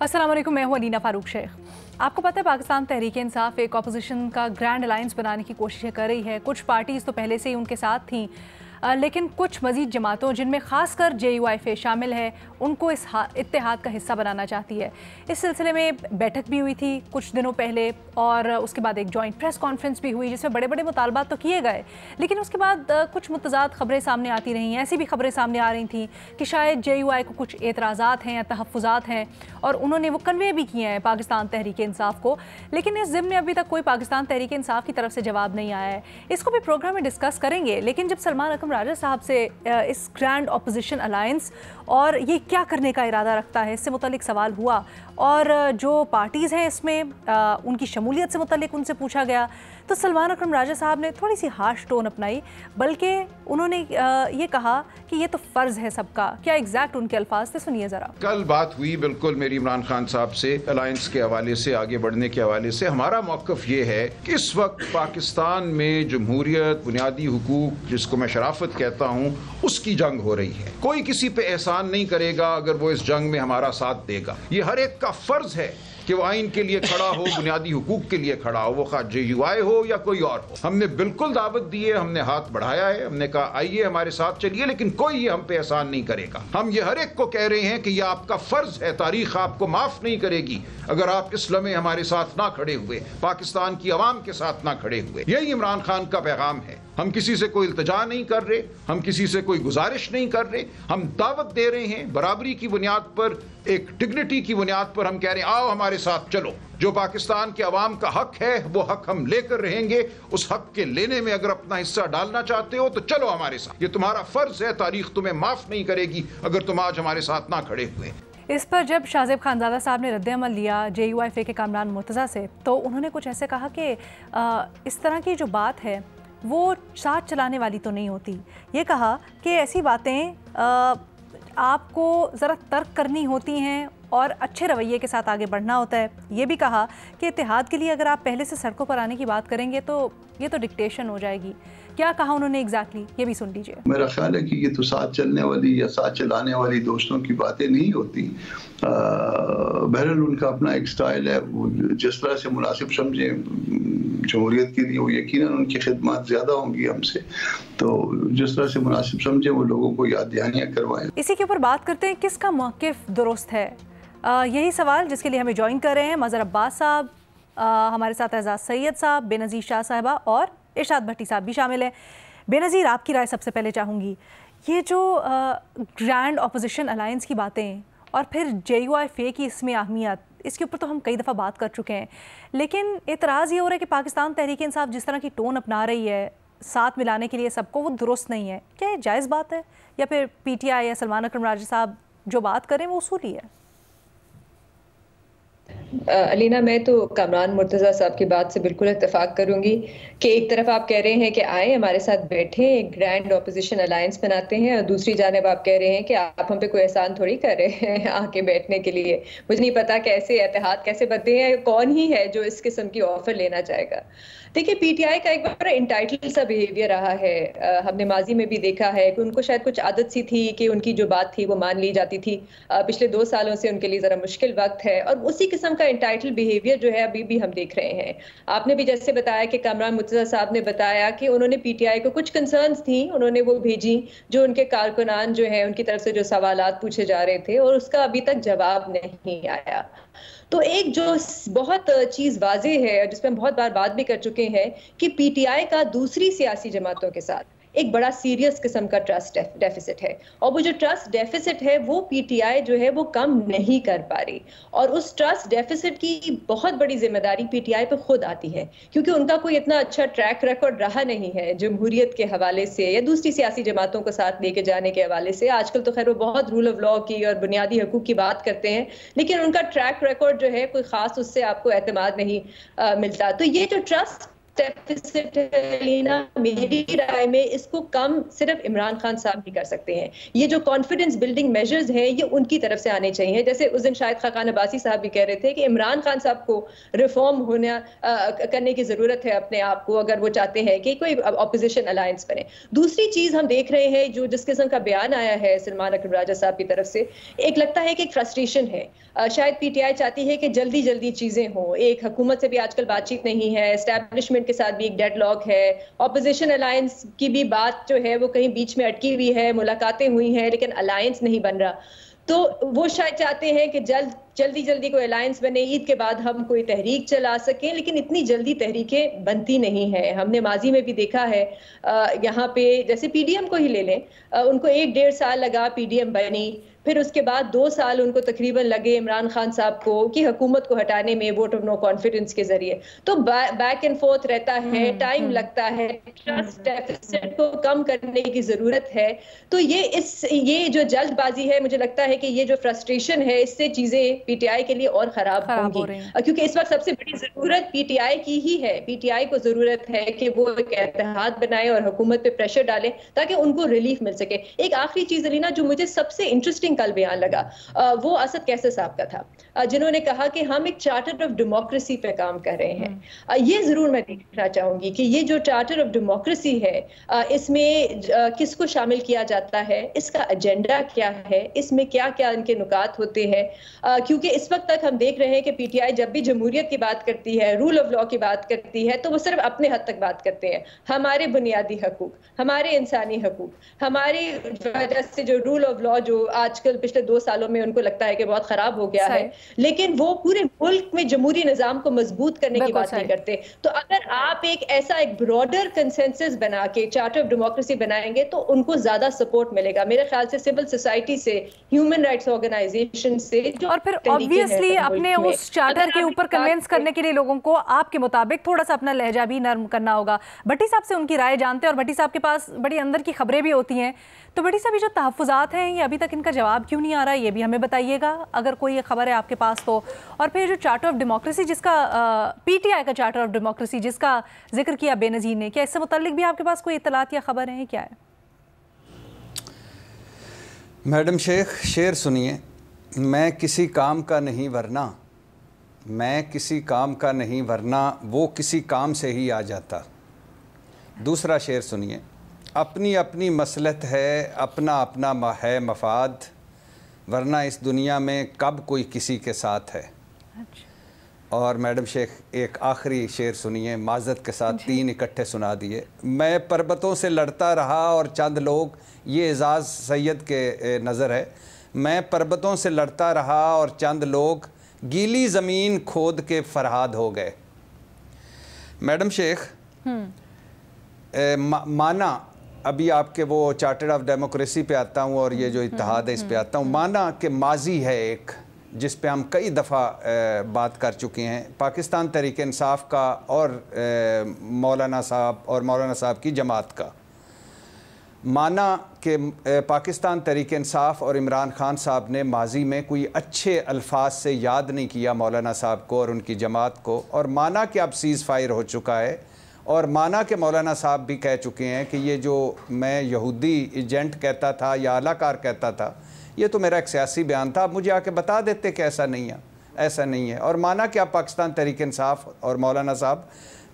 अस्सलाम वालेकुम, मैं हूं अलीना फारूक शेख। आपको पता है पाकिस्तान तहरीक इंसाफ एक ऑपोजिशन का ग्रैंड अलायंस बनाने की कोशिशें कर रही है। कुछ पार्टीज़ तो पहले से ही उनके साथ थीं, लेकिन कुछ मज़ीद जमातों जिनमें ख़ासकर JUIF शामिल है उनको इस इत्तेहाद का हिस्सा बनाना चाहती है। इस सिलसिले में बैठक भी हुई थी कुछ दिनों पहले और उसके बाद एक जॉइंट प्रेस कॉन्फ्रेंस भी हुई जिसमें बड़े बड़े मुतालबात तो किए गए, लेकिन उसके बाद कुछ मुतज़ाद ख़बरें सामने आती रहीं। ऐसी भी खबरें सामने आ रही थी कि शायद JUI को कुछ एतराज़ात हैं या तहफ़्फ़ुज़ात हैं और उन्होंने वो कन्वे भी किए हैं पाकिस्तान तहरीक इंसाफ को, लेकिन इस ज़िम्न में अभी तक कोई पाकिस्तान तहरीक इंसाफ की तरफ से जवाब नहीं आया है। इसको भी प्रोग्राम में डिस्कस करेंगे, लेकिन जब सलमान अकरम राजा साहब से इस ग्रैंड ऑपोजिशन अलायंस और ये क्या करने का इरादा रखता है इससे मुतालिक सवाल हुआ और जो पार्टीज़ हैं इसमें उनकी शमूलियत से मुतालिक उनसे पूछा गया, तो सलमान अकरम राजा साहब ने थोड़ी सी हार्श टोन अपनाई, बल्कि उन्होंने ये कहा कि ये तो फ़र्ज़ है सबका। क्या एग्जैक्ट उनके अल्फाज थे, सुनिए ज़रा। कल बात हुई बिल्कुल मेरी इमरान खान साहब से अलायंस के हवाले से, आगे बढ़ने के हवाले से। हमारा मौक़िफ़ ये है कि इस वक्त पाकिस्तान में जमहूरियत, बुनियादी हुकूक, जिसको मैं शराफत कहता हूँ, उसकी जंग हो रही है। कोई किसी पे एहसान नहीं करेगा अगर वो इस जंग में हमारा साथ देगा। ये हर एक का फ़र्ज़ है कि वो आइन के लिए खड़ा हो, बुनियादी हुकूक के लिए खड़ा हो, वो खा JUI हो या कोई और हो। हमने बिल्कुल दावत दी है, हमने हाथ बढ़ाया है, हमने कहा आइए हमारे साथ चलिए, लेकिन कोई ये हम पे एहसान नहीं करेगा। हम ये हर एक को कह रहे हैं कि ये आपका फर्ज है, तारीख आपको माफ नहीं करेगी अगर आप इस लम्हे हमारे साथ ना खड़े हुए, पाकिस्तान की आवाम के साथ ना खड़े हुए। यही इमरान खान का पैगाम है। हम किसी से कोई इल्तिजा नहीं कर रहे, हम किसी से कोई गुजारिश नहीं कर रहे, हम दावत दे रहे हैं बराबरी की बुनियाद पर, एक डिग्निटी की बुनियाद पर। हम कह रहे हैं आओ हमारे साथ चलो, जो पाकिस्तान के अवाम का हक है वो हक हम लेकर रहेंगे। उस हक के लेने में अगर अपना हिस्सा डालना चाहते हो तो चलो हमारे साथ, ये तुम्हारा फर्ज है, तारीख तुम्हें माफ नहीं करेगी अगर तुम आज हमारे साथ ना खड़े हुए। इस पर जब शाहजेब खानज़ादा साहब ने रद्द-ए-अमल लिया JUIF के कामरान मुर्तज़ा से, तो उन्होंने कुछ ऐसे कहा कि इस तरह की जो बात है वो साथ चलाने वाली तो नहीं होती। ये कहा कि ऐसी बातें आपको ज़रा तर्क करनी होती हैं और अच्छे रवैये के साथ आगे बढ़ना होता है। ये भी कहा कि इत्तेहाद के लिए अगर आप पहले से सड़कों पर आने की बात करेंगे तो ये तो डिक्टेशन हो जाएगी। क्या कहा उन्होंने एग्जैक्टली, ये भी सुन लीजिए। मेरा ख्याल है कि ये तो साथ चलने वाली या साथ चलाने वाली दोस्तों की बातें नहीं होती। बहरहाल उनका अपना एक स्टाइल है, वो जिस तरह से मुनासिब समझे जमहूरियत के लिए, वो यकीनन उनकी खिदमत ज़्यादा होंगी हमसे, तो जिस तरह से मुनासिब समझे वो लोगों को याद दहानियाँ करवाएं। इसी के ऊपर बात करते हैं, किसका मौक़िफ़ दुरुस्त है। यही सवाल जिसके लिए हमें ज्वाइन कर रहे हैं मज़हर अब्बास साहब, हमारे साथ एजाज सैयद साहब, बेनज़ीर शाह साहिबा और इरशाद भट्टी साहब भी शामिल हैं। बेनज़ीर, आपकी राय सबसे पहले चाहूँगी। ये जो ग्रैंड ऑपोजिशन अलायंस की बातें और फिर JUIF की इसमें अहमियत, इसके ऊपर तो हम कई दफ़ा बात कर चुके हैं, लेकिन एतराज़ ये हो रहा है कि पाकिस्तान तहरीक इंसाफ जिस तरह की टोन अपना रही है साथ मिलाने के लिए सबको, वो दुरुस्त नहीं है। क्या ये जायज़ बात है या फिर PTI या सलमान अकरम राजा साहब जो बात करें वो उसूली है? अलीना, मैं तो कामरान मुर्तज़ा साहब की बात से बिल्कुल इत्तेफाक करूंगी कि एक तरफ आप कह रहे हैं कि आए हमारे साथ बैठे, एक ग्रैंड ऑपोजिशन अलायंस बनाते हैं, और दूसरी जानब आप कह रहे हैं कि आप हम पे कोई एहसान थोड़ी कर रहे हैं आके बैठने के लिए। मुझे नहीं पता कैसे इत्तेहाद कैसे बनते हैं, कौन ही है जो इस किस्म की ऑफर लेना चाहेगा। देखिए, PTI का एक बड़ा इंटाइटल सा बिहेवियर रहा है। हमने माजी में भी देखा है कि उनको शायद कुछ आदत सी थी कि उनकी जो बात थी वो मान ली जाती थी। पिछले 2 सालों से उनके लिए ज़रा मुश्किल वक्त है और उसी किस्म का इंटाइटल बिहेवियर जो है अभी भी हम देख रहे हैं। आपने भी जैसे बताया कि कामरान मुर्तज़ा साहब ने बताया कि उन्होंने PTI को कुछ कंसर्न्स थी, उन्होंने वो भेजी जो उनके कारकुनान जो है उनकी तरफ से जो सवालात पूछे जा रहे थे और उसका अभी तक जवाब नहीं आया। तो एक जो बहुत चीज़ वाज़ेह है जिस पर हम बहुत बार बात भी कर चुके हैं कि PTI का दूसरी सियासी जमातों के साथ एक बड़ा सीरियस किस्म का ट्रस्ट डेफिसिट है, और वो जो ट्रस्ट डेफिसिट है वो PTI जो है वो कम नहीं कर पा रही, और उस ट्रस्ट डेफिसिट की बहुत बड़ी जिम्मेदारी PTI पे खुद आती है, क्योंकि उनका कोई इतना अच्छा ट्रैक रिकॉर्ड रहा नहीं है जमहूरियत के हवाले से या दूसरी सियासी जमातों को साथ लेके जाने के हवाले से। आजकल तो खैर वो बहुत रूल ऑफ लॉ की और बुनियादी हकूक की बात करते हैं, लेकिन उनका ट्रैक रिकॉर्ड जो है कोई खास उससे आपको एतमाद नहीं मिलता। तो ये जो ट्रस्ट डेफिसिट है मेरी राय में इसको कम सिर्फ इमरान खान साहब भी कर सकते हैं। ये जो कॉन्फिडेंस बिल्डिंग मेजर्स हैं ये उनकी तरफ से आने चाहिए। जैसे उस दिन शायद खाकान अब्बासी साहब भी कह रहे थे कि इमरान खान साहब को रिफॉर्म करने की जरूरत है अपने आप को, अगर वो चाहते हैं कि कोई ऑपोजिशन अलायंस बने। दूसरी चीज हम देख रहे हैं जो जिस किस्म का बयान आया है सलमान अकरम राजा साहब की तरफ से, एक लगता है कि एक फ्रस्ट्रेशन है। शायद पीटीआई चाहती है कि जल्दी जल्दी चीजें हो। एक हुकूमत से भी आजकल बातचीत नहीं है, एस्टैब्लिशमेंट के साथ भी एक डेडलॉक है, ऑपोजिशन अलायंस की भी बात जो है वो कहीं बीच में अटकी हुई है, मुलाकातें हुई हैं लेकिन अलायंस नहीं बन रहा। तो वो शायद चाहते हैं कि जल्दी जल्दी कोई अलायंस बने, ईद के बाद हम कोई तहरीक चला सकें, लेकिन इतनी जल्दी तहरीकें बनती नहीं है। हमने माजी में भी देखा है, यहाँ पे जैसे पीडीएम को ही ले लें, उनको 1-1.5 साल लगा पीडीएम बनी, फिर उसके बाद 2 साल उनको तकरीबन लगे इमरान खान साहब को कि हुकूमत को हटाने में वोट ऑफ नो कॉन्फिडेंस के जरिए। तो बैक एंड फोर्थ रहता है, टाइम लगता है, ट्रस्ट डेफिसिट को कम करने की जरूरत है। तो ये जो जल्दबाजी है, मुझे लगता है कि ये जो फ्रस्ट्रेशन है, इससे चीजें पीटीआई के लिए और खराब होंगी, क्योंकि इस वक्त सबसे बड़ी जरूरत पीटीआई की ही है। पीटीआई को जरूरत है कि वो एक इत्तेहाद बनाए और हुकूमत पे प्रेशर डालें ताकि उनको रिलीफ मिल सके। एक आखिरी चीज अलीना जो मुझे सबसे इंटरेस्टिंग कल बयान लगा, वो असद कैसर साहब का था, जिन्होंने कहा कि हम एक चार्टर ऑफ डेमोक्रेसी पे काम कर रहे हैं। ये जरूर मैं देखना चाहूंगी कि ये जो चार्टर ऑफ डेमोक्रेसी है, इसमें किसको शामिल किया जाता है, इसका एजेंडा क्या है, इसमें क्या क्या इनके नुकात होते हैं। क्योंकि इस वक्त तक हम देख रहे हैं कि पीटीआई जब भी जमहूरियत की बात करती है, रूल ऑफ लॉ की बात करती है, तो वो सिर्फ अपने हद तक बात करते हैं। हमारे बुनियादी हकूक, हमारे इंसानी हकूक, हमारी वजह से जो रूल ऑफ लॉ जो आजकल पिछले 2 सालों में उनको लगता है कि बहुत खराब हो गया है, लेकिन वो पूरे मुल्क में जमहूरी निजाम को मजबूत करने की बात नहीं करते। तो अगर आप एक ब्रॉडर कंसेंसस बना के चार्टर ऑफ डेमोक्रेसी बनाएंगे तो उनको ज्यादा सपोर्ट मिलेगा मेरे ख्याल से, सिविल सोसाइटी से, ह्यूमन राइट्स ऑर्गेनाइजेशन से। और फिर ऑब्वियसली अपने उस चार्टर के ऊपर कन्विंस करने के लिए लोगों को आपके मुताबिक थोड़ा सा अपना लहजा भी नर्म करना होगा। भट्टी साहब से उनकी राय जानते हैं, और भट्टी साहब के पास बड़ी अंदर की खबरें भी होती हैं। तो भट्टी साहब, ये जो तहफ़्फ़ुज़ात हैं, ये अभी तक इनका जवाब क्यों नहीं आ रहा है, ये भी हमें बताइएगा अगर कोई खबर है आपके पास तो। और फिर जो चार्टर ऑफ डेमोक्रेसी, जिसका पीटीआई का चार्टर ऑफ डेमोक्रेसी जिसका जिक्र किया बेनज़ीर ने, क्या इससे मुताल्लिक भी आपके पास कोई इत्तलात या खबर है, क्या है? मैडम शेख, शेर सुनिए, मैं किसी काम का नहीं वरना, मैं किसी काम का नहीं वरना वो किसी काम से ही आ जाता। दूसरा शेर सुनिए, अपनी अपनी मसलहत है, अपना अपना है मफाद, वरना इस दुनिया में कब कोई किसी के साथ है। और मैडम शेख, एक आखिरी शेर सुनिए, माजरत के साथ 3 इकट्ठे सुना दिए। मैं पर्वतों से लड़ता रहा और चंद लोग, ये एजाज़ सैयद के नज़र है, मैं पर्वतों से लड़ता रहा और चंद लोग गीली ज़मीन खोद के फरहाद हो गए। मैडम शेख, माना, अभी आपके वो चार्टर ऑफ डेमोक्रेसी पे आता हूँ और ये जो इत्तेहाद है इस पे आता हूँ। माना कि माजी है एक जिस पे हम कई दफ़ा बात कर चुके हैं, पाकिस्तान तहरीक इंसाफ का और मौलाना साहब की जमात का। माना कि पाकिस्तान तहरीक इंसाफ और इमरान खान साहब ने माजी में कोई अच्छे अल्फाज से याद नहीं किया मौलाना साहब को और उनकी जमात को, और माना कि अब सीज़ फायर हो चुका है, और माना कि मौलाना साहब भी कह चुके हैं कि ये जो मैं यहूदी एजेंट कहता था या आलाकार कहता था, ये तो मेरा एक सियासी बयान था, आप मुझे आके बता देते कि ऐसा नहीं है, ऐसा नहीं है। और माना कि आप पाकिस्तान तहरीक इंसाफ और मौलाना साहब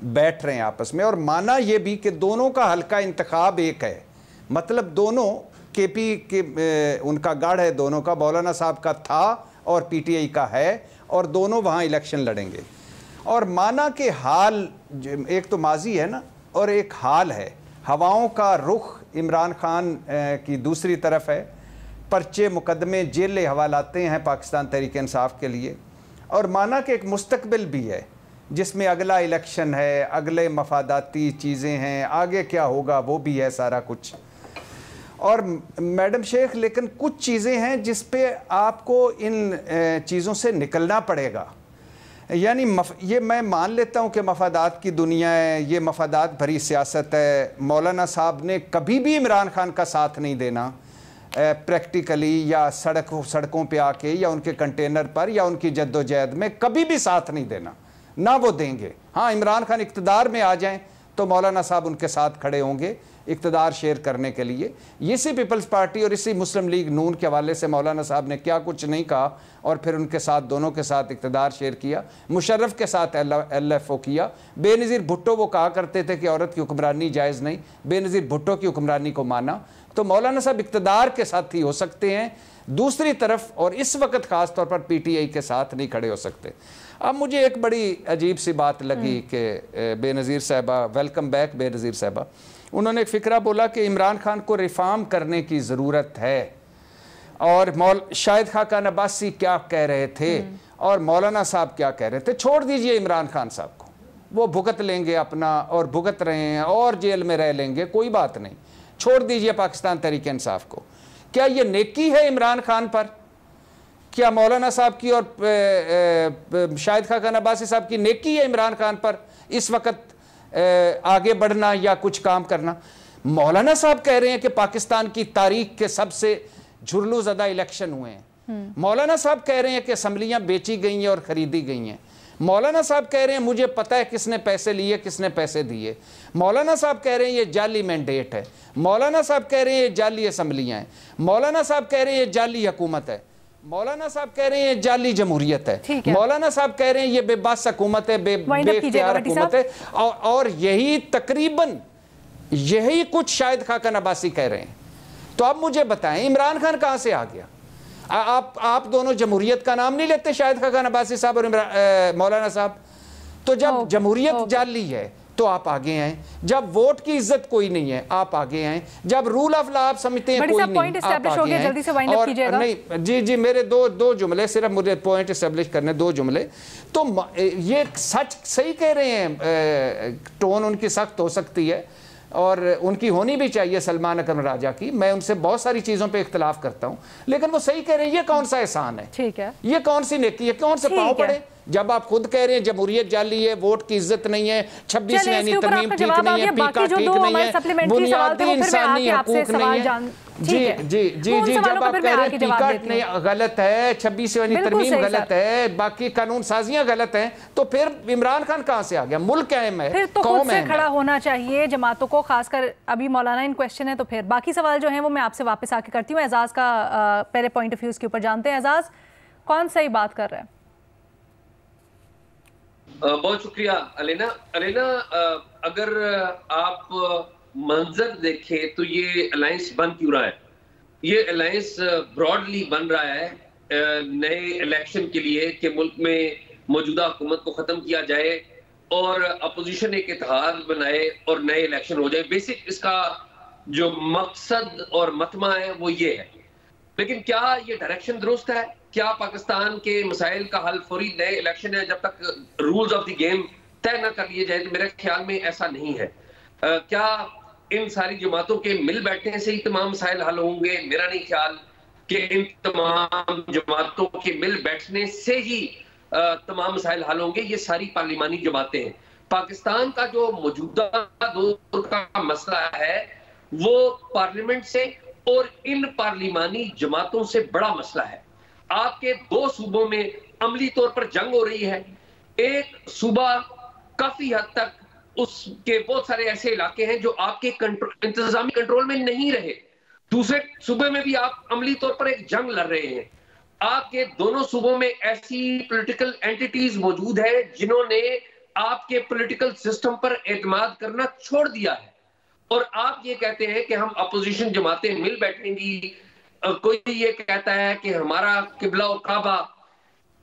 बैठ रहे हैं आपस में, और माना ये भी कि दोनों का हल्का इंतखाब एक है, मतलब दोनों केपी के उनका गढ़ है, दोनों का, मौलाना साहब का था और पीटीआई का है, और दोनों वहाँ इलेक्शन लड़ेंगे। और माना कि हाल, एक तो माजी है ना और एक हाल है, हवाओं का रुख इमरान खान की दूसरी तरफ है, पर्चे मुकदमे जेल हवालाते हैं पाकिस्तान तहरीक इंसाफ के लिए, और माना कि एक मुस्तकबिल भी है जिसमें अगला इलेक्शन है, अगले मफादाती चीज़ें हैं, आगे क्या होगा वो भी है सारा कुछ। और मैडम शेख, लेकिन कुछ चीज़ें हैं जिस पे आपको इन चीज़ों से निकलना पड़ेगा। यानी ये मैं मान लेता हूँ कि मफादात की दुनिया है, ये मफादात भरी सियासत है। मौलाना साहब ने कभी भी इमरान खान का साथ नहीं देना प्रैक्टिकली, या सड़कों पे आके, या उनके कंटेनर पर, या उनकी जद्दोजहद में कभी भी साथ नहीं देना। ना वो देंगे। हाँ, इमरान खान इक़्तिदार में आ जाएं तो मौलाना साहब उनके साथ खड़े होंगे इक़्तिदार शेयर करने के लिए। इसी पीपल्स पार्टी और इसी मुस्लिम लीग नून के हवाले से मौलाना साहब ने क्या कुछ नहीं कहा और फिर उनके साथ, दोनों के साथ इक़्तिदार शेयर किया। मुशर्रफ के साथ LFO किया। बेनज़ीर भुट्टो वो कहा करते थे कि औरत की हुक्मरानी जायज़ नहीं, बेनज़ीर भुट्टो की हुक्मरानी को माना। तो मौलाना साहब इक़्तिदार के साथ ही हो सकते हैं दूसरी तरफ, और इस वक्त ख़ास तौर पर PTI के साथ नहीं खड़े हो सकते। अब मुझे एक बड़ी अजीब सी बात लगी कि बेनज़ीर साहबा, वेलकम बैक बेनज़ीर साहबा, उन्होंने एक फ़िक्रा बोला कि इमरान खान को रिफॉर्म करने की ज़रूरत है, और शाहिद खाकान अब्बासी क्या कह रहे थे और मौलाना साहब क्या कह रहे थे। छोड़ दीजिए इमरान खान साहब को, वो भुगत लेंगे अपना, और भुगत रहे हैं और जेल में रह लेंगे, कोई बात नहीं, छोड़ दीजिए पाकिस्तान तहरीक इंसाफ को। क्या ये नेकी है इमरान खान पर? क्या मौलाना साहब की और शाहिद खाकान अब्बासी साहब की नेकी है इमरान खान पर इस वक्त आगे बढ़ना या कुछ काम करना? मौलाना साहब कह रहे हैं कि पाकिस्तान की तारीख के सबसे झुर्लू ज़दा इलेक्शन हुए हैं। मौलाना साहब कह रहे हैं कि असम्बलियां बेची गई हैं और ख़रीदी गई हैं। मौलाना साहब कह रहे हैं मुझे पता है किसने पैसे लिए, किसने पैसे दिए। मौलाना साहब कह रहे हैं ये जाली मैंडेट है। मौलाना साहब कह रहे हैं ये जाली असम्बलियाँ हैं। मौलाना साहब कह रहे हैं ये जाली हुकूमत है। मौलाना साहब कह रहे हैं ये जाली जमहूरियत है। मौलाना साहब कह रहे हैं ये बेबस हुकूमत है, बेख्तियार हुकूमत है। और यही तकरीबन यही कुछ शाहिद खाकान अब्बासी कह रहे हैं। तो अब मुझे बताएं इमरान खान कहां से आ गया? आप दोनों जमहूरियत का नाम नहीं लेते, शाहिद खाकान अब्बासी साहब और मौलाना साहब। तो जब जमहूरियत जाली है तो आप आगे आए, जब वोट की इज्जत कोई नहीं है आप आगे आए, जब रूल ऑफ लॉ आप समझते हैं कोई नहीं आप आगे आए। जल्दी से वाइंड अप कीजिएगा। नहीं जी मेरे दो जुमले सिर्फ, मुझे पॉइंट एस्टेब्लिश करने, 2 जुमले। तो ये सच सही कह रहे हैं, टोन उनकी सख्त हो सकती है और उनकी होनी भी चाहिए, सलमान अकरम राजा की। मैं उनसे बहुत सारी चीज़ों पे इख्तलाफ करता हूँ, लेकिन वो सही कह रहे हैं। ये कौन सा एहसान है? ठीक है, ये कौन सी नेकी है? कौन से पाँव पड़े जब आप खुद कह रहे हैं जमहूरियत जाली है, वोट की इज्जत नहीं है, 26वीं तरमीम ठीक नहीं है, पीका ठीक नहीं है, बुनियादी इंसानी हकूक नहीं है। जी जी जी जी जब आप कह रहे हैं पीका नहीं गलत है, 26वीं तरमीम गलत है, बाकी कानून साजियां गलत हैं, तो फिर इमरान खान कहां से आ गया? मुल्क अहम है, फिर तो खुद से खड़ा होना चाहिए जमातों को, खासकर अभी मौलाना इन क्वेश्चन है। तो फिर बाकी सवाल जो है वो मैं आपसे वापस आके करती हूँ। एजाज का पहले पॉइंट ऑफ व्यू के ऊपर जानते हैं। एजाज, कौन सही बात कर रहे हैं? बहुत शुक्रिया अलेना। अगर आप मंजर देखें तो ये अलायंस बन क्यों रहा है? ये अलायंस ब्रॉडली बन रहा है नए इलेक्शन के लिए कि मुल्क में मौजूदा हुकूमत को ख़त्म किया जाए और अपोजिशन एक इत्तेहाद बनाए और नए इलेक्शन हो जाए। बेसिक इसका जो मकसद और मतमा है वो ये है। लेकिन क्या ये डायरेक्शन दुरुस्त है? क्या पाकिस्तान के मसाइल का हल फौरी नए इलेक्शन है जब तक रूल्स ऑफ द गेम तय न कर लिए जाए? तो मेरे ख्याल में ऐसा नहीं है। क्या इन सारी जमातों के मिल बैठने से ही तमाम मसाइल हल होंगे? मेरा नहीं ख्याल कि इन तमाम जमातों के मिल बैठने से ही तमाम मसाइल हल होंगे। ये सारी पार्लिमानी जमातें हैं। पाकिस्तान का जो मौजूदा दौर का मसला है वो पार्लियामेंट से और इन पार्लिमानी जमातों से बड़ा मसला है। आपके 2 सूबों में अमली तौर पर जंग हो रही है। एक सूबा काफी हद तक उसके बहुत सारे ऐसे इलाके हैं जो आपके इंतजामी कंट्रोल में नहीं रहे। दूसरे सूबे में भी आप अमली तौर पर एक जंग लड़ रहे हैं। आपके दोनों सूबों में ऐसी पॉलिटिकल एंटिटीज मौजूद है जिन्होंने आपके पॉलिटिकल सिस्टम पर एतमाद करना छोड़ दिया है। और आप ये कहते हैं कि हम अपोजिशन जमातें मिल बैठेंगी। कोई ये कहता है कि हमारा किबला और काबा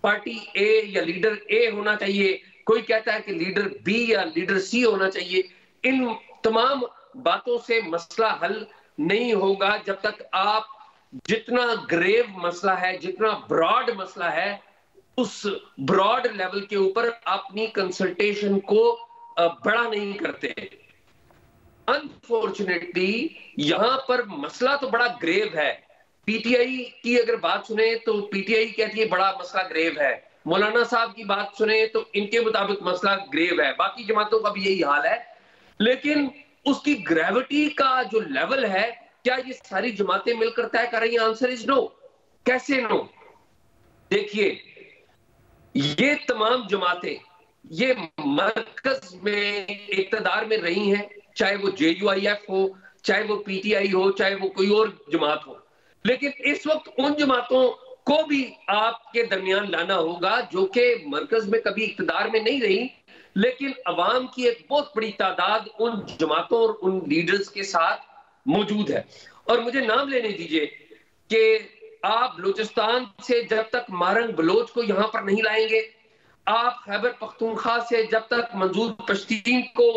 पार्टी ए या लीडर ए होना चाहिए, कोई कहता है कि लीडर बी या लीडर सी होना चाहिए। इन तमाम बातों से मसला हल नहीं होगा जब तक आप जितना ग्रेव मसला है, जितना ब्रॉड मसला है, उस ब्रॉड लेवल के ऊपर अपनी कंसल्टेशन को बड़ा नहीं करते। अनफॉर्चुनेटली यहां पर मसला तो बड़ा ग्रेव है। पीटीआई की अगर बात सुने तो पीटीआई कहती है बड़ा मसला ग्रेव है। मौलाना साहब की बात सुने तो इनके मुताबिक मसला ग्रेव है। बाकी जमातों का भी यही हाल है। लेकिन उसकी ग्रेविटी का जो लेवल है, क्या ये सारी जमातें मिलकर तय कर रही हैं? Answer is no. कैसे नो? देखिए, ये तमाम जमातें ये मरकज में इक़्तिदार में रही हैं, चाहे वो JUIF हो, चाहे वो PTI हो, चाहे वो कोई और जमात हो। लेकिन इस वक्त उन जमातों को भी आपके दरमियान लाना होगा जो कि मरकज में कभी इक़्तिदार में नहीं रही, लेकिन अवाम की एक बहुत बड़ी तादाद उन जमातों और उन लीडर्स के साथ मौजूद है। और मुझे नाम लेने दीजिए कि आप बलूचिस्तान से जब तक मारंग बलोच को यहां पर नहीं लाएंगे, आप खैबर पख्तूनख्वा से जब तक मंजूर पश्तीन को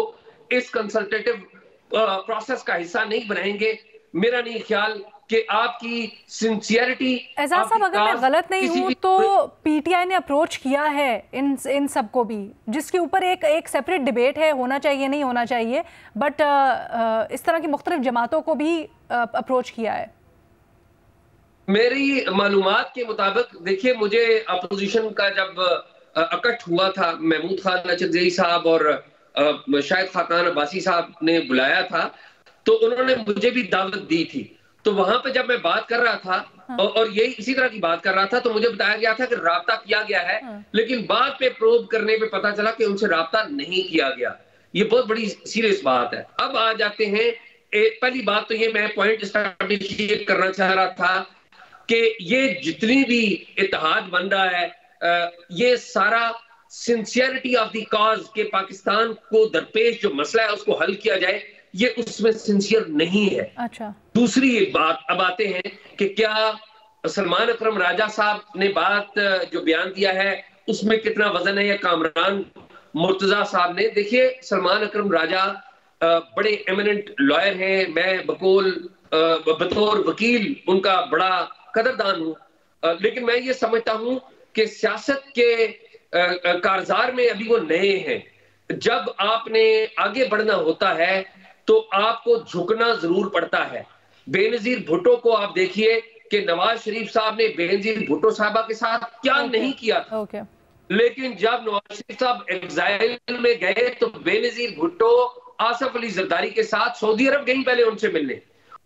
इस कंसल्टेटिव प्रोसेस का हिस्सा नहीं बनाएंगे, मेरा नहीं ख्याल कि आपकी सिंसियरिटी। एजाज साहब, अगर मैं गलत नहीं हूं तो PTI ने अप्रोच किया है इन सबको भी, जिसके ऊपर एक सेपरेट डिबेट है, होना चाहिए नहीं होना चाहिए, बट इस तरह की मुख्तलिफ जमातों को भी अप्रोच किया है। मेरी मालूमात के मुताबिक देखिए, मुझे अपोजिशन का जब अकट हुआ था, महमूद खान अचकज़ई साहब और शायद खाकान अब्बासी साहब ने बुलाया था, तो उन्होंने मुझे भी दावत दी थी। तो वहां पे जब मैं बात कर रहा था और यही इसी तरह की बात कर रहा था, तो मुझे बताया गया था कि राब्ता किया गया है, लेकिन बाद पे प्रोब करने पे पता चला कि उनसे राब्ता नहीं किया गया। ये बहुत बड़ी सीरियस बात है। अब आ जाते हैं, पहली बात तो ये मैं पॉइंट एस्टैब्लिश करना चाह रहा था कि ये जितनी भी इत्तेहाद बन रहा है, ये सारा सिंसियरिटी ऑफ द कॉज के पाकिस्तान को दरपेश जो मसला है उसको हल किया जाए, ये उसमें सिंसियर नहीं है। अच्छा, दूसरी एक बात अब आते हैं कि क्या सलमान अकरम राजा साहब ने बात जो बयान दिया है उसमें कितना वजन है, या कामरान मुर्तजा साहब ने। देखिए, सलमान अकरम राजा बड़े एमिनेंट लॉयर हैं, मैं बतौर वकील उनका बड़ा कदरदान हूं, लेकिन मैं ये समझता हूं कि सियासत के कारजार में अभी वो नए हैं। जब आपने आगे बढ़ना होता है तो आपको झुकना जरूर पड़ता है। बेनजीर भुट्टो को आप देखिए कि नवाज शरीफ साहब ने बेनजीर भुट्टो साहबा के साथ क्या नहीं किया था। लेकिन जब नवाज शरीफ साहब एग्जाइल में गए तो बेनजीर भुट्टो आसफ अली जरदारी के साथ सऊदी अरब गई पहले उनसे मिलने,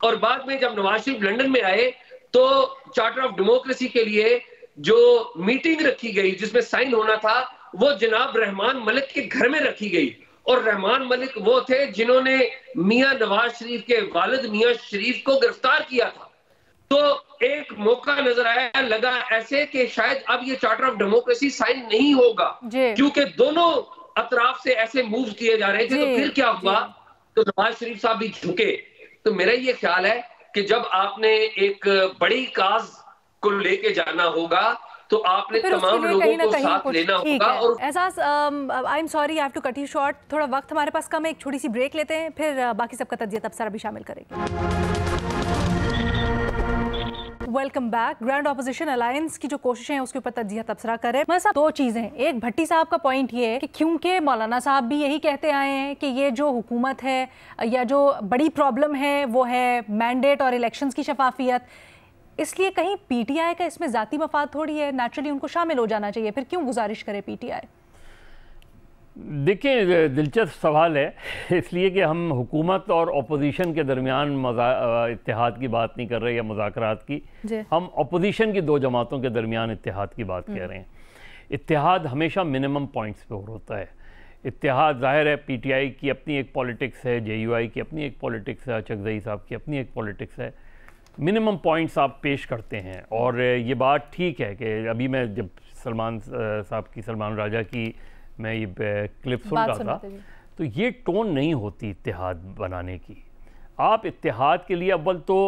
और बाद में जब नवाज शरीफ लंदन में आए तो चार्टर ऑफ डेमोक्रेसी के लिए जो मीटिंग रखी गई जिसमें साइन होना था, वो जनाब रहमान मलिक के घर में रखी गई। और रहमान मलिक वो थे जिन्होंने मियां नवाज शरीफ के वालिद मियां शरीफ को गिरफ्तार किया था। तो एक मौका नजर आया, लगा ऐसे कि शायद अब ये चार्टर ऑफ डेमोक्रेसी साइन नहीं होगा, क्योंकि दोनों अतराफ से ऐसे मूव किए जा रहे थे। तो फिर क्या हुआ, तो नवाज शरीफ साहब भी झुके। तो मेरा ये ख्याल है कि जब आपने एक बड़ी काज को लेके जाना होगा तो आपने तमाम लोगों को साथ लेना होगा। और Ejaz, I am sorry, I have to cut you short, थोड़ा वक्त हमारे पास कम है, एक छोटी सी ब्रेक लेते हैं, फिर बाकी सबका तज्जिया तबसरा भी शामिल करेंगे। Welcome back. Grand opposition alliance की जो कोशिशें हैं उसके ऊपर तज्जिया तबसरा करें। मैं साहब, दो चीज़ें हैं। एक, भट्टी साहब का पॉइंट ये है कि क्योंकि मौलाना साहब भी यही कहते आए हैं कि ये जो हुकूमत है या जो बड़ी प्रॉब्लम है वो है मैंडेट और इलेक्शंस की शफाफियत, इसलिए कहीं PTI का इसमें ज़ाती मफाद थोड़ी है, नेचुरली उनको शामिल हो जाना चाहिए। फिर क्यों गुजारिश करे PTI? देखिए, दिलचस्प सवाल है, इसलिए कि हम हुकूमत और अपोजिशन के दरमियान इत्तेहाद की बात नहीं कर रहे या मुज़ाकरात की, हम अपोजिशन की दो जमातों के दरमियान इत्तेहाद की बात कह रहे हैं। इत्तेहाद हमेशा मिनिमम पॉइंट्स पे होता है। इत्तेहाद ज़ाहिर है PTI की अपनी एक पॉलिटिक्स है, JUI की अपनी एक पॉलिटिक्स है, अचकज़ई साहब की अपनी एक पॉलिटिक्स है। मिनिमम पॉइंट्स आप पेश करते हैं, और ये बात ठीक है कि अभी मैं जब सलमान साहब की, सलमान राजा की मैं ये क्लिप सुन रहा था, तो ये टोन नहीं होती इत्तेहाद बनाने की। आप इत्तेहाद के लिए अव्वल तो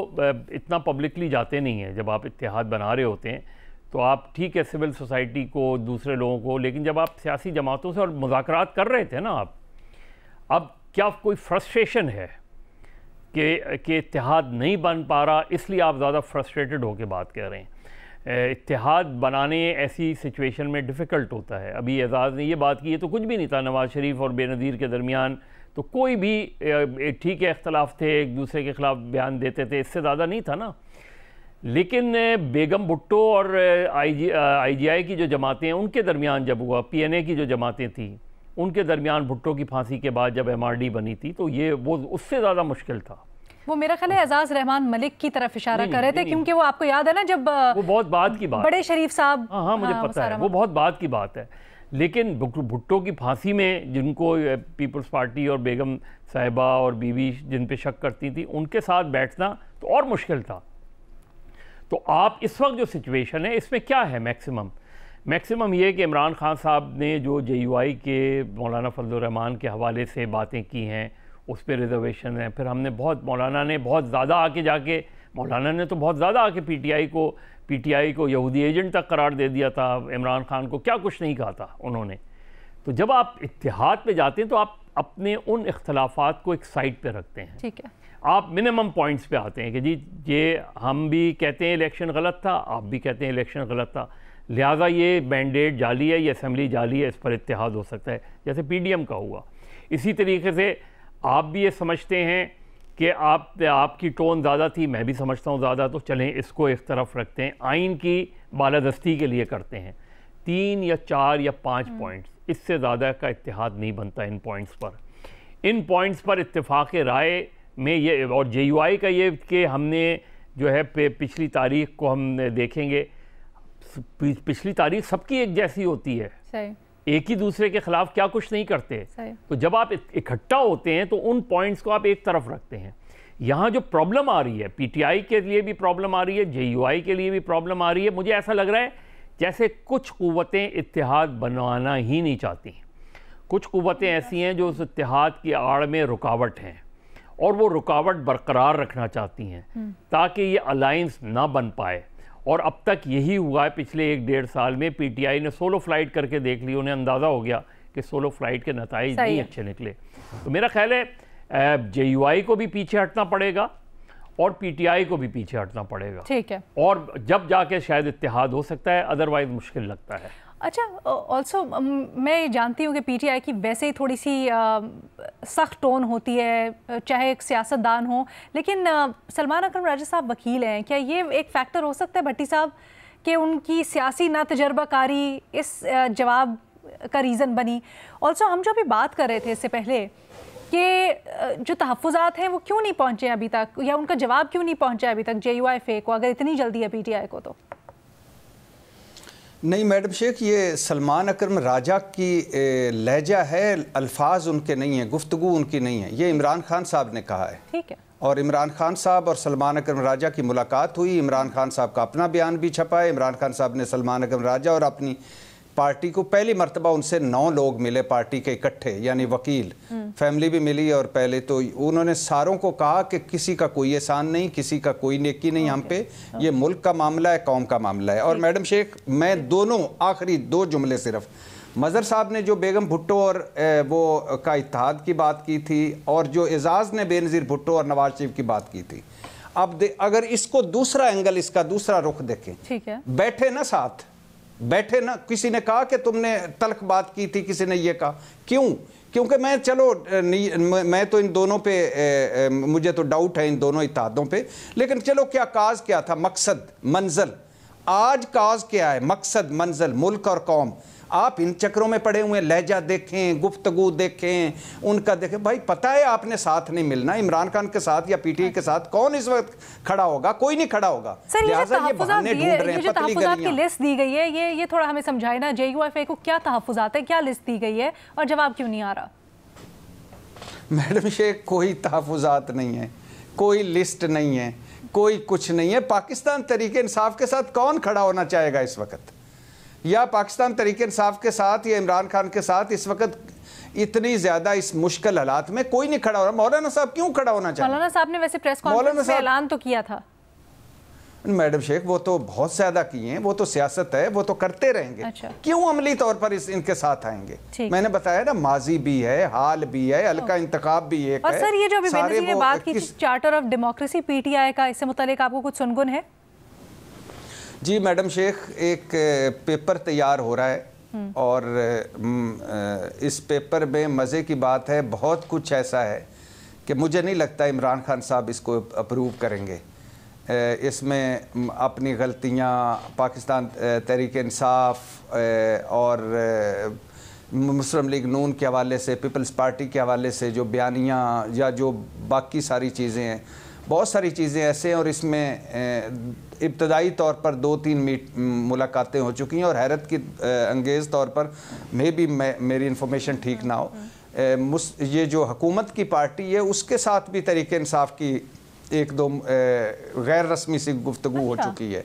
इतना पब्लिकली जाते नहीं हैं। जब आप इत्तेहाद बना रहे होते हैं तो आप ठीक है सिविल सोसाइटी को, दूसरे लोगों को, लेकिन जब आप सियासी जमातों से और मुज़ाकरात कर रहे थे ना आप, अब क्या कोई फ्रस्ट्रेशन है कि इत्तेहाद नहीं बन पा रहा, इसलिए आप ज़्यादा फ्रस्ट्रेटेड होकर बात कर रहे हैं। इत्तेहाद बनाने ऐसी सिचुएशन में डिफ़िकल्ट होता है। अभी एजाज़ ने ये बात की है तो कुछ भी नहीं था नवाज़ शरीफ और बेनज़ीर के दरमियान, तो कोई भी ठीक है इख्तलाफ थे, एक दूसरे के ख़िलाफ़ बयान देते थे, इससे ज़्यादा नहीं था ना। लेकिन बेगम भुट्टो और IGI की जो जमातें हैं उनके दरमियान जब हुआ, PNA की जो जमातें थी उनके दरमियान भुट्टो की फांसी के बाद जब MRD बनी थी, तो ये वो उससे ज़्यादा मुश्किल था। वो मेरा ख्याल है एजाज रहमान मलिक की तरफ इशारा कर रहे थे, क्योंकि वो आपको याद है ना जब वो बहुत बाद की बात, बड़े शरीफ साहब, हाँ मुझे पता है, वो बहुत बाद की बात है। लेकिन भुट्टो की फांसी में जिनको पीपल्स पार्टी और बेगम साहिबा और बीवी जिन पे शक करती थी, उनके साथ बैठना तो और मुश्किल था। तो आप इस वक्त जो सिचुएशन है इसमें क्या है, मैक्सिमम ये कि इमरान खान साहब ने जो JUI के मौलाना फजलुर रहमान के हवाले से बातें की हैं उस पर रिजर्वेशन है। फिर हमने मौलाना ने बहुत ज़्यादा आके PTI को यहूदी एजेंट तक करार दे दिया था, इमरान खान को क्या कुछ नहीं कहा था उन्होंने। तो जब आप इत्तेहाद पे जाते हैं तो आप अपने उन इख्तलाफात को एक साइड पे रखते हैं, ठीक है, आप मिनिमम पॉइंट्स पे आते हैं कि जी ये हम भी कहते हैं इलेक्शन गलत था, आप भी कहते हैं इलेक्शन गलत था, लिहाजा ये मैंडेट जाली है, ये असेंबली जाली है, इस पर इत्तेहाद हो सकता है, जैसे PDM का हुआ। इसी तरीके से आप भी ये समझते हैं कि आपकी टोन ज़्यादा थी, मैं भी समझता हूँ ज़्यादा, तो चलें इसको एक तरफ रखते हैं, आइन की बालादस्ती के लिए करते हैं। 3 या 4 या 5 पॉइंट्स, इससे ज़्यादा का इत्तेहाद नहीं बनता इन पॉइंट्स पर। इन पॉइंट्स पर इत्तेफाक राय में ये, और JUI का ये कि हमने जो है पिछली तारीख को हम देखेंगे, पिछली तारीख सबकी एक जैसी होती है, सही, एक ही दूसरे के खिलाफ क्या कुछ नहीं करते। तो जब आप इकट्ठा होते हैं तो उन पॉइंट्स को आप एक तरफ रखते हैं। यहाँ जो प्रॉब्लम आ रही है, PTI के लिए भी प्रॉब्लम आ रही है, JUI के लिए भी प्रॉब्लम आ रही है। मुझे ऐसा लग रहा है जैसे कुछ क़ुव्वतें इत्तेहाद बनवाना ही नहीं चाहती, कुछ क़ुव्वतें ऐसी हैं जो उस इत्तेहाद की आड़ में रुकावट हैं और वो रुकावट बरकरार रखना चाहती हैं ताकि ये अलायंस ना बन पाए। और अब तक यही हुआ है पिछले 1-1.5 साल में। PTI ने सोलो फ्लाइट करके देख ली, उन्हें अंदाज़ा हो गया कि सोलो फ्लाइट के नताइज नहीं अच्छे निकले। तो मेरा ख्याल है JUI को भी पीछे हटना पड़ेगा और PTI को भी पीछे हटना पड़ेगा, ठीक है, और जब जाके शायद इत्तेहाद हो सकता है, अदरवाइज मुश्किल लगता है। अच्छा, ऑल्सो मैं जानती हूँ कि PTI की वैसे ही थोड़ी सी सख्त टोन होती है, चाहे एक सियासतदान हो, लेकिन सलमान अकरम राजा साहब वकील हैं, क्या ये एक फैक्टर हो सकता है भट्टी साहब कि उनकी सियासी ना तजर्बाकारी इस जवाब का रीज़न बनी? ऑल्सो हम जो अभी बात कर रहे थे इससे पहले कि जो तहफ़्फ़ुज़ात हैं वो क्यों नहीं पहुँचे अभी तक, या उनका जवाब क्यों नहीं पहुँचा अभी तक JUI फ़े को, अगर इतनी जल्दी है PTI को? तो नहीं मैडम शेख, ये सलमान अकरम राजा की लहजा है, अल्फाज उनके नहीं हैं, गुफ्तगू उनकी नहीं है, ये इमरान खान साहब ने कहा है, ठीक है। और इमरान खान साहब और सलमान अकरम राजा की मुलाकात हुई, इमरान खान साहब का अपना बयान भी छपा है। इमरान खान साहब ने सलमान अकरम राजा और अपनी पार्टी को पहली मरतबा उनसे 9 लोग मिले पार्टी के इकट्ठे, यानी वकील, फैमिली भी मिली, और पहले तो उन्होंने सारों को कहा कि किसी का कोई एहसान नहीं, किसी का कोई नेकी नहीं हम पे, ये मुल्क का मामला है, कौम का मामला है। और मैडम शेख, मैं दोनों आखिरी 2 जुमले सिर्फ, मज़हर साहब ने जो बेगम भुट्टो और वो का इत्तेहाद की बात की थी, और जो एजाज़ ने बेनज़ीर भुट्टो और नवाज शरीफ की बात की थी, अब अगर इसको दूसरा एंगल, इसका दूसरा रुख देखें, ठीक है, बैठे ना साथ, बैठे ना, किसी ने कहा कि तुमने तल्ख बात की थी, किसी ने ये कहा, क्यों? क्योंकि मैं तो इन दोनों पे मुझे तो डाउट है इन दोनों इत्तेहादों पे, लेकिन चलो क्या काज क्या था, मकसद मंजिल, आज काज क्या है, मकसद मंजिल, मुल्क और कौम। आप इन चक्रों में पड़े हुए, लहजा देखें, गुफ्तगू देखें, उनका देखें, भाई पता है आपने साथ नहीं मिलना, इमरान खान के साथ या PTI के साथ कौन इस वक्त खड़ा होगा? कोई नहीं खड़ा होगा। लिहाजा ये बहाने ढूंढ रहे हैं, तहफ़्फ़ुज़ात की लिस्ट दी गई है, ये थोड़ा हमें समझाए ना, JUI फ़े को क्या तहफ़्फ़ुज़ात है, क्या लिस्ट दी गई है और जवाब क्यों नहीं आ रहा? मैडम शेख, कोई तहफ़्फ़ुज़ात नहीं है, कोई लिस्ट नहीं है, कोई कुछ नहीं है। पाकिस्तान तहरीक इंसाफ के साथ कौन खड़ा होना चाहेगा इस वक्त, या पाकिस्तान तहरीक इंसाफ के साथ या इमरान खान के साथ इस वक्त इतनी ज्यादा इस मुश्किल हालात में कोई नहीं खड़ा हो रहा? मौलाना साहब क्यों खड़ा होना चाहिए? मौलाना साहब ने वैसे प्रेस कॉन्फ्रेंस में ऐलान तो किया था। मैडम शेख, वो तो बहुत ज्यादा किए हैं, वो तो सियासत है, वो तो करते रहेंगे। अच्छा। क्यों अमली तौर पर इनके साथ आएंगे? मैंने बताया ना, माजी भी है, हाल भी है, हल्का इंतखाब भी एक है। और सर, ये जो अभी बेनज़ीर ने बात की चार्टर ऑफ डेमोक्रेसी PTI का, इससे मुतालिक आपको कुछ सुनगुन है? जी मैडम शेख, एक पेपर तैयार हो रहा है और इस पेपर में मज़े की बात है, बहुत कुछ ऐसा है कि मुझे नहीं लगता इमरान खान साहब इसको अप्रूव करेंगे। इसमें अपनी गलतियां, पाकिस्तान तहरीक इंसाफ और मुस्लिम लीग नून के हवाले से, पीपल्स पार्टी के हवाले से जो बयानियाँ या जो बाकी सारी चीज़ें हैं, बहुत सारी चीज़ें ऐसे हैं और इसमें इब्तदाई तौर पर 2-3 मुलाकातें हो चुकी हैं और हैरत की अंगेज़ तौर पर मेरी इन्फॉर्मेशन ठीक ना हो, ये जो हुकूमत की पार्टी है उसके साथ भी तहरीक इंसाफ की 1-2 गैर रस्मी सी गुफ्तगू हो चुकी है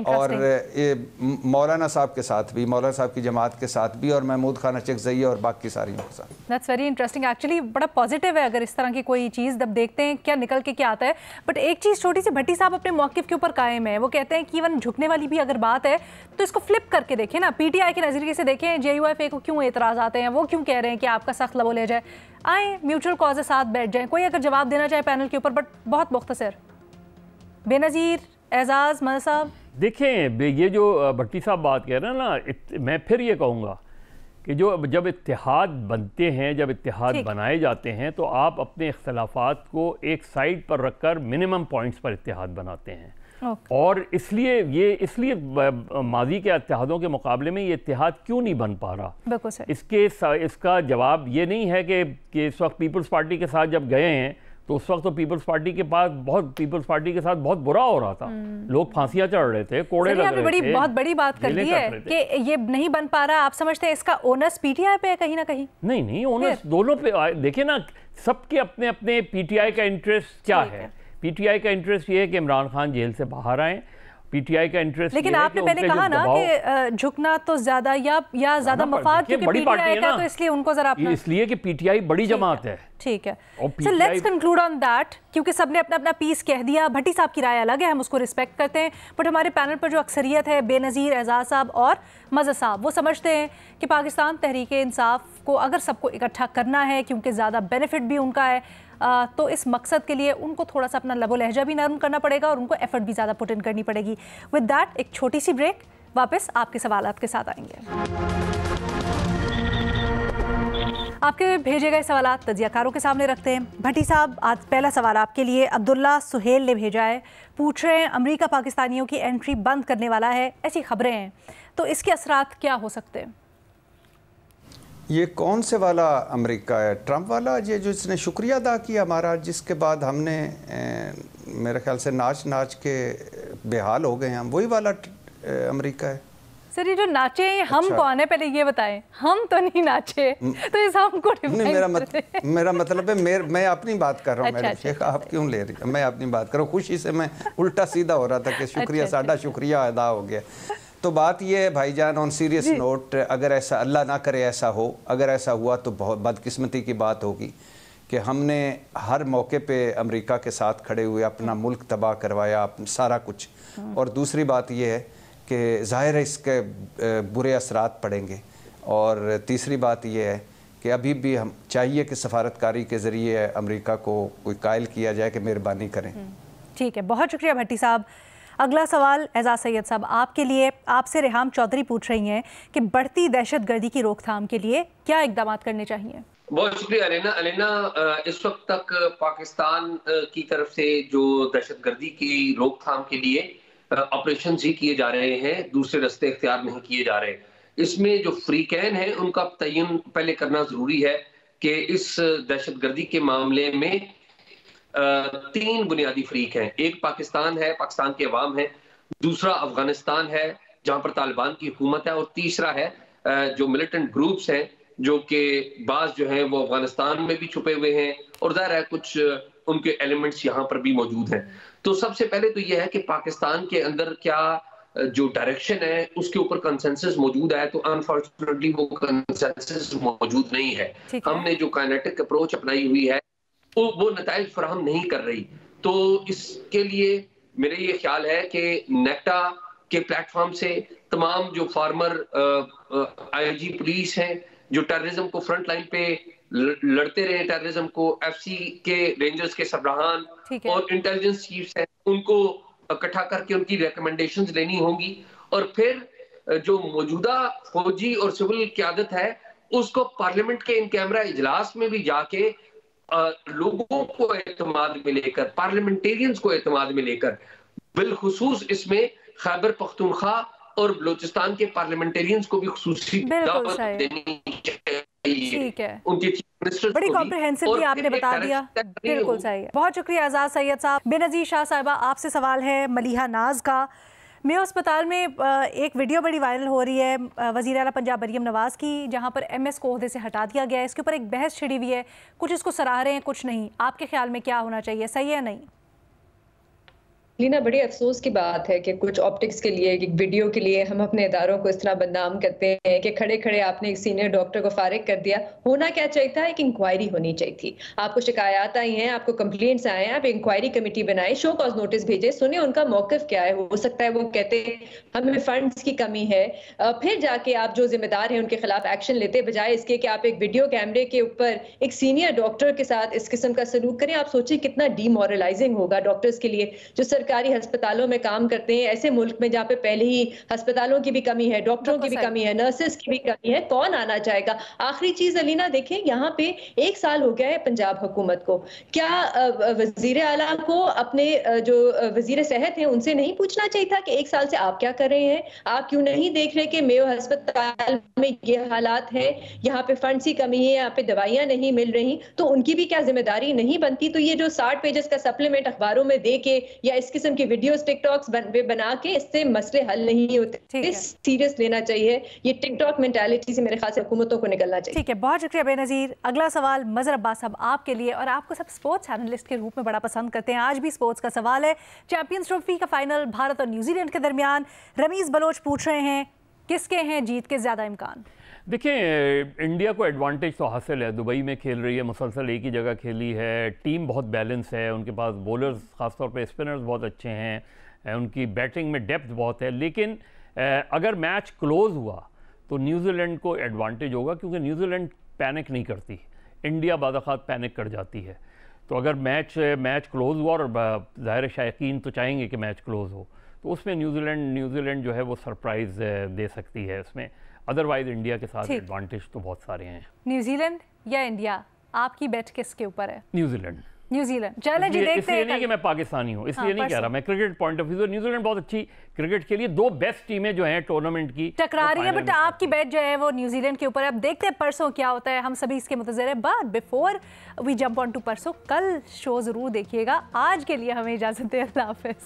और ये मौलाना साहब के साथ भी, मौलाना साहब की जमात के साथ भी और महमूद खान अचकज़ई और बाकी सारियों के साथ। दैट्स वेरी इंटरेस्टिंग, एक्चुअली बड़ा पॉजिटिव है अगर इस तरह की कोई चीज़ जब देखते हैं क्या निकल के क्या आता है। बट एक चीज़ छोटी सी, भट्टी साहब अपने मौक़िफ़ के ऊपर कायम है, वो कहते हैं कि इवन झुकने वाली भी अगर बात है तो इसको फ्लिप करके देखें ना, PTI के नज़रिए से देखें, JUFA को क्यों एतराज़ आते हैं, वो क्यों कह रहे हैं कि आपका सख्त लबो ले जाए, आए म्यूचुअल कॉज के साथ बैठ जाएँ, कोई अगर जवाब देना चाहे पैनल के ऊपर, बट बहुत मुख्तसर। बेनज़ीर, एजाज़, मज़ साहब। देखें, ये जो भट्टी साहब बात कह रहे हैं ना, मैं फिर ये कहूँगा कि जब इत्तेहाद बनते हैं, जब इत्तेहाद बनाए जाते हैं तो आप अपने इख्तलाफात को एक साइड पर रखकर मिनिमम पॉइंट्स पर इत्तेहाद बनाते हैं। और इसलिए माजी के इत्तेहादों के मुकाबले में ये इत्तेहाद क्यों नहीं बन पा रहा, इसका जवाब ये नहीं है कि इस वक्त पीपल्स पार्टी के साथ जब गए हैं तो उस वक्त तो पीपल्स पार्टी के साथ बहुत बुरा हो रहा था, लोग फांसियां चढ़ रहे थे, कोड़े लग रहे थे। बहुत बड़ी बात कर दी है कि ये नहीं बन पा रहा। आप समझते हैं इसका ओनस PTI पे है कहीं ना कहीं? नहीं, ओनस दोनों पे। देखिए ना, सबके अपने अपने PTI का इंटरेस्ट क्या है। PTI का इंटरेस्ट ये है कि इमरान खान जेल से बाहर आए, PTI का इंटरेस्ट। लेकिन आपने पहले कहा ना कि झुकना तो ज्यादा या ज्यादा मफाद क्योंकि PTI का, तो इसलिए उनको जरा अपना, इसलिए कि PTI बड़ी जमात है। ठीक है, so let's conclude on that, क्योंकि सबने अपना अपना पीस कह दिया। भट्टी साहब की राय अलग है, हम उसको रिस्पेक्ट करते हैं, बट हमारे पैनल पर जो अक्सरियत है, बेनज़ीर, एजाज साहब और मज़ा साहब, वो समझते हैं कि पाकिस्तान तहरीक इंसाफ को अगर सबको इकट्ठा करना है, क्योंकि ज़्यादा बेनिफिट भी उनका है, तो इस मकसद के लिए उनको थोड़ा सा अपना लबो लहजा भी नरम करना पड़ेगा और उनको एफर्ट भी ज़्यादा पुट इन करनी पड़ेगी। विद दैट एक छोटी सी ब्रेक, वापस आपके सवालात के साथ आएंगे। आपके भेजे गए सवालात तजियाकारों के सामने रखते हैं। भट्टी साहब, आज पहला सवाल आपके लिए अब्दुल्ला सुहेल ने भेजा है, पूछ रहे हैं अमेरिका पाकिस्तानियों की एंट्री बंद करने वाला है, ऐसी खबरें हैं, तो इसके असरात क्या हो सकते हैं? ये कौन से वाला अमेरिका है? ट्रंप वाला, ये जो इसने शुक्रिया अदा किया हमारा, जिसके बाद हमने मेरे ख्याल से नाच के बेहाल हो गए हैं हम, वही वाला अमेरिका है? सर, ये जो नाचे हम कौन है पहले ये बताएं, हम तो नहीं नाचे, तो इस हमको मेरा मतलब है मैं अपनी बात कर रहा हूँ। मेरे शेख, आप क्यों ले रही हैं? मैं अपनी बात कर रहा हूँ, खुशी से मैं उल्टा सीधा हो रहा था कि शुक्रिया, साडा शुक्रिया अदा हो गया। तो बात ये है भाईजान, ऑन सीरियस नोट, अगर ऐसा अल्लाह ना करे ऐसा हो, अगर ऐसा हुआ तो बहुत बदकिस्मती की बात होगी कि हमने हर मौके पे अमेरिका के साथ खड़े हुए अपना मुल्क तबाह करवाया, सारा कुछ। और दूसरी बात ये है कि ज़ाहिर है इसके बुरे असरात पड़ेंगे। और तीसरी बात ये है कि अभी भी हम चाहिए कि सफारतकारी के ज़रिए अमेरिका को कोई कायल किया जाए कि मेहरबानी करें। ठीक है, बहुत शुक्रिया भट्टी साहब। अगला सवाल एजाज सैयद साहब आपके लिए, आपसे रेहाम चौधरी पूछ रही हैं कि बढ़ती दहशतगर्दी की रोकथाम के लिए क्या इकदाम करने चाहिए? बहुत शुक्रिया अलेना। इस वक्त तक पाकिस्तान की तरफ से जो दहशतगर्दी की रोकथाम के लिए ऑपरेशन ही किए जा रहे हैं, दूसरे रास्ते इख्तियार नहीं किए जा रहे। इसमें जो फ्रीकैन है उनका तयन पहले करना जरूरी है कि इस दहशतगर्दी के मामले में 3 बुनियादी फ्रीक हैं। एक पाकिस्तान है, पाकिस्तान के अवाम है, दूसरा अफगानिस्तान है जहां पर तालिबान की हुकूमत है, और तीसरा है जो मिलिटेंट ग्रुप्स हैं जो कि बाज जो हैं वो अफगानिस्तान में भी छुपे हुए हैं और ज़ाहिर है कुछ उनके एलिमेंट्स यहाँ पर भी मौजूद हैं। तो सबसे पहले तो ये है कि पाकिस्तान के अंदर क्या जो डायरेक्शन है उसके ऊपर कंसेंसस मौजूद है, तो अनफॉर्चुनेटली वो कंसेंसस मौजूद नहीं है। हमने जो काइनेटिक अप्रोच अपनाई हुई है वो नताइज फराहम नहीं कर रही। तो इसके लिए मेरे ये ख्याल है कि नेक्टा के प्लेटफॉर्म से तमाम जो फार्मर IG पुलिस हैं जो टेररिज्म को फ्रंट लाइन पे लड़ते रहे, टेररिज्म को, FC के रेंजर्स के सरबराहान और इंटेलिजेंस चीफ्स हैं, उनको इकट्ठा करके उनकी रिकमेंडेशंस लेनी होंगी। और फिर जो मौजूदा फौजी और सिविल क़यादत है उसको पार्लियामेंट के इन कैमरा इजलास में भी जाके लोगों को एतमाद में लेकर, पार्लियामेंटेरियंस को एतमाद में लेकर, बिलखुसूस इसमें खैबर पख्तूनख्वा और बलूचिस्तान के पार्लियामेंटेरियंस को भी खुसूसी दावत देनी चाहिए ठीक है, उनकी चीफ मिनिस्टर बड़ी कॉम्प्रिहेंसिवली आपने बता दिया। बिल्कुल सही है, बहुत शुक्रिया आज़ाद सैयद साहब। बेनज़ीर शाह साहिबा, आपसे सवाल है मलिहा नाज का। मेयो अस्पताल में एक वीडियो बड़ी वायरल हो रही है वज़ीर आला पंजाब मरीम नवाज़ की, जहां पर MS को ओहदे से हटा दिया गया है। इसके ऊपर एक बहस छिड़ी हुई है, कुछ इसको सराह रहे हैं, कुछ नहीं। आपके ख्याल में क्या होना चाहिए, सही है या नहीं? लीना, बड़ी अफसोस की बात है कि कुछ ऑप्टिक्स के लिए, एक वीडियो के लिए हम अपने इदारों को इस तरह बदनाम करते हैं कि खड़े खड़े आपने एक सीनियर डॉक्टर को फारिग कर दिया। होना क्या चाहिए था, एक इंक्वायरी होनी चाहिए थी। आपको शिकायत आई हैं, आपको कंप्लेंट्स आए हैं, आप इंक्वायरी कमेटी बनाए, शो कॉज नोटिस भेजे, सुने उनका मौकिफ क्या है। हो सकता है वो कहते हैं हमें फंड्स की कमी है, फिर जाके आप जो जिम्मेदार हैं उनके खिलाफ एक्शन लेते, बजाय इसके कि आप एक वीडियो कैमरे के ऊपर एक सीनियर डॉक्टर के साथ इस किस्म का सलूक करें। आप सोचिए कितना डीमोरलाइजिंग होगा डॉक्टर्स के लिए जो सरकारी अस्पतालों में काम करते हैं, ऐसे मुल्क में जहाँ पे पहले ही अस्पतालों की भी कमी है, डॉक्टरों की भी कमी है, नर्सेस की भी कमी है। कौन आना चाहेगा? आखिरी चीज अलीना, देखें यहाँ पे 1 साल हो गया है पंजाब हुकूमत को। क्या वजीर आला को अपने जो वजीर सेहत है उनसे नहीं पूछना चाहिए था कि 1 साल से आप क्या कर रहे हैं? आप क्यों नहीं देख रहे कि मेयो अस्पताल में ये हालात है, यहाँ पे फंड्स की कमी है, यहाँ पे दवाइयां नहीं मिल रही, तो उनकी भी क्या जिम्मेदारी नहीं बनती? तो ये जो 60 पेजेस का सप्लीमेंट अखबारों में दे के या इस किस्म की वीडियोस टिकटॉक्स बना के, इससे मसले हल नहीं होते। सीरियस लेना चाहिए, ये टिकटॉक मेंटालिटी से मेरे ख्याल से हुकूमतों को निकलना चाहिए। ठीक है, बहुत शुक्रिया बेनज़ीर। अगला सवाल मज़हर अब्बास साहब आपके लिए, और आपको सब स्पोर्ट्स एनालिस्ट के रूप में बड़ा पसंद करते हैं। आज भी स्पोर्ट्स का सवाल है। चैंपियंस ट्रॉफी का फाइनल भारत और न्यूजीलैंड के दरमियान। रमीज़ बलोच पूछ रहे हैं किसके हैं जीत के ज़्यादा इम्कान? देखिए, इंडिया को एडवांटेज तो हासिल है, दुबई में खेल रही है, मुसलसल एक ही जगह खेली है, टीम बहुत बैलेंस है, उनके पास बॉलर्स ख़ासतौर पे स्पिनर्स बहुत अच्छे हैं, उनकी बैटिंग में डेप्थ बहुत है। लेकिन अगर मैच क्लोज हुआ तो न्यूजीलैंड को एडवांटेज होगा, क्योंकि न्यूजीलैंड पैनिक नहीं करती, इंडिया बादख़ात पैनिक कर जाती है। तो अगर मैच क्लोज हुआ, और ज़ाहिर शायकीन तो चाहेंगे कि मैच क्लोज हो, तो उसमें न्यूजीलैंड जो है वो सरप्राइज़ दे सकती है उसमें। अदरवाइज इंडिया के साथ एडवांटेज तो बहुत सारे हैं। न्यूजीलैंड या इंडिया, आपकी बेट किसके ऊपर है? न्यूजीलैंड। चलें जी, देखते हैं। इसलिए नहीं कि मैं पाकिस्तानी हूँ, इसलिए नहीं कह रहा, मैं क्रिकेट पॉइंट ऑफ व्यू से न्यूजीलैंड बहुत अच्छी क्रिकेट के लिए, 2 बेस्ट टीमें जो हैं टूर्नामेंट की टकरा रही है, बट आपकी बैट जो है वो न्यूजीलैंड के ऊपर है। अब देखते हैं परसों क्या होता है, हम सभी इसके मुंतज़िर हैं। But before we jump on to परसों, कल शो जरूर देखिएगा। आज के लिए हमें इजाजत दें, अल्लाह हाफ़िज़।